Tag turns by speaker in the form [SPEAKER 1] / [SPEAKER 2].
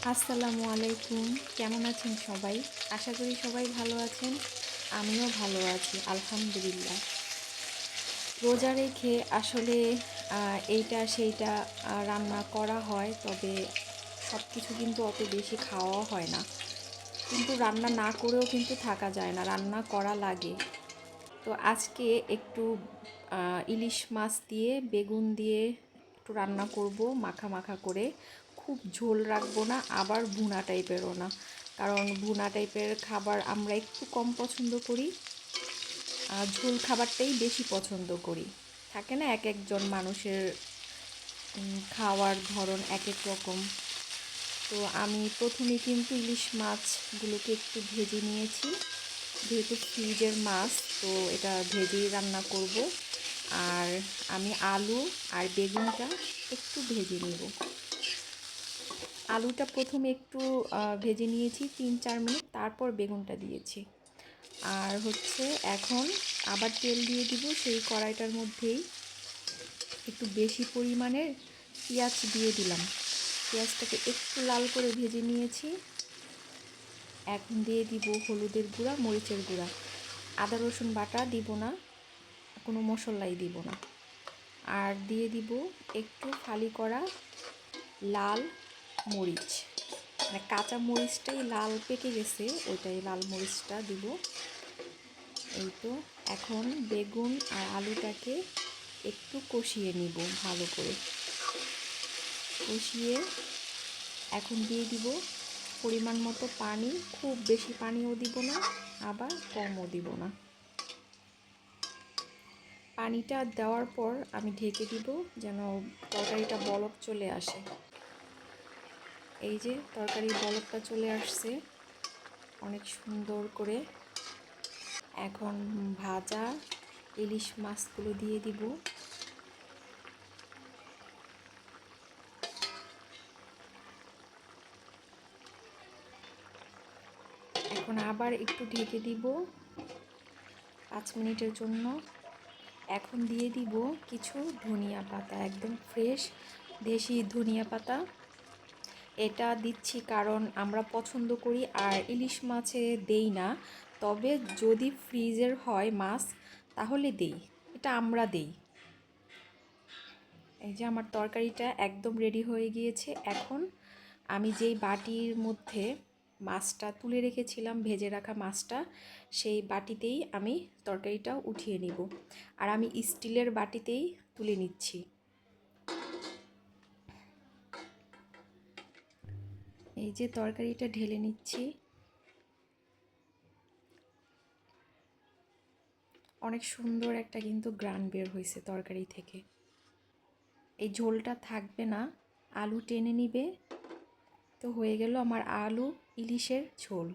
[SPEAKER 1] আসসালামু আলাইকুম। কেমন আছেন সবাই? আশা করি সবাই ভালো আছেন। আমিও ভালো আছি আলহামদুলিল্লাহ। রোজা রেখে আসলে এইটা সেইটা রান্না করা হয়, তবে সব কিছু কিন্তু অত বেশি খাওয়াও হয় না। কিন্তু রান্না না করেও কিন্তু থাকা যায় না, রান্না করা লাগে। তো আজকে একটু ইলিশ মাছ দিয়ে বেগুন দিয়ে একটু রান্না করব মাখা মাখা করে। খুব ঝোল রাখবো না, আবার ভুনা টাইপেরও না, কারণ ভুনা টাইপের খাবার আমরা একটু কম পছন্দ করি, ঝোল খাবারটাই বেশি পছন্দ করি। থাকে না, এক একজন মানুষের খাওয়ার ধরন এক এক রকম। তো আমি প্রথমে কিন্তু ইলিশ মাছগুলোকে একটু ভেজে নিয়েছি, যেহেতু ফ্রিজের মাছ, তো এটা ভেজেই রান্না করব। আর আমি আলু আর বেগুনটা একটু ভেজে নিব। আলুটা প্রথমে একটু ভেজে নিয়েছি 3-4 মিনিট, তারপর বেগুনটা দিয়েছি। আর হচ্ছে এখন আবার তেল দিয়ে দিব, সেই কড়াইটার মধ্যেই একটু বেশি পরিমাণের পেঁয়াজ দিয়ে দিলাম। পেঁয়াজটাকে একটু লাল করে ভেজে নিয়েছি। এখন দিয়ে দিব হলুদের গুঁড়া, মরিচের গুঁড়া। আদা রসুন বাটা দিব না, কোনো মশলাই দিব না। আর দিয়ে দিব একটু ফালি করা লাল মরিচ, মানে কাঁচা মরিচটাই লাল পেকে গেছে, ওইটাই লাল মরিচটা দিব। এই তো এখন বেগুন আর আলুটাকে একটু কষিয়ে নিব ভালো করে। কষিয়ে এখন দিয়ে দিব পরিমাণ মতো পানি, খুব বেশি পানিও দিব না, আবার কমও দিব না। পানিটা দেওয়ার পর আমি ঢেকে দিব যেন তরকারিটা বলক চলে আসে। এই যে তরকারির বলকটা চলে আসছে অনেক সুন্দর করে। এখন ভাজা ইলিশ মাছগুলো দিয়ে দিব। এখন আবার একটু ঢেকে দিব 5 মিনিটের জন্য। এখন দিয়ে দিব কিছু ধনিয়া পাতা, একদম ফ্রেশ দেশি ধনিয়া পাতা। এটা দিচ্ছি কারণ আমরা পছন্দ করি, আর ইলিশ মাছে দেই না, তবে যদি ফ্রিজের হয় মাছ তাহলে দেই, এটা আমরা দেই। এই যে আমার তরকারিটা একদম রেডি হয়ে গিয়েছে। এখন আমি যেই বাটির মধ্যে মাছটা তুলে রেখেছিলাম, ভেজে রাখা মাছটা, সেই বাটিতেই আমি তরকারিটা উঠিয়ে নিব। আর আমি স্টিলের বাটিতেই তুলে নিচ্ছি। এই যে তরকারিটা ঢেলে নিচ্ছি। অনেক সুন্দর একটা কিন্তু গ্রান বের হয়েছে তরকারি থেকে। এই ঝোলটা থাকবে না, আলু টেনে নিবে। তো হয়ে গেল আমার আলু ইলিশের ঝোল।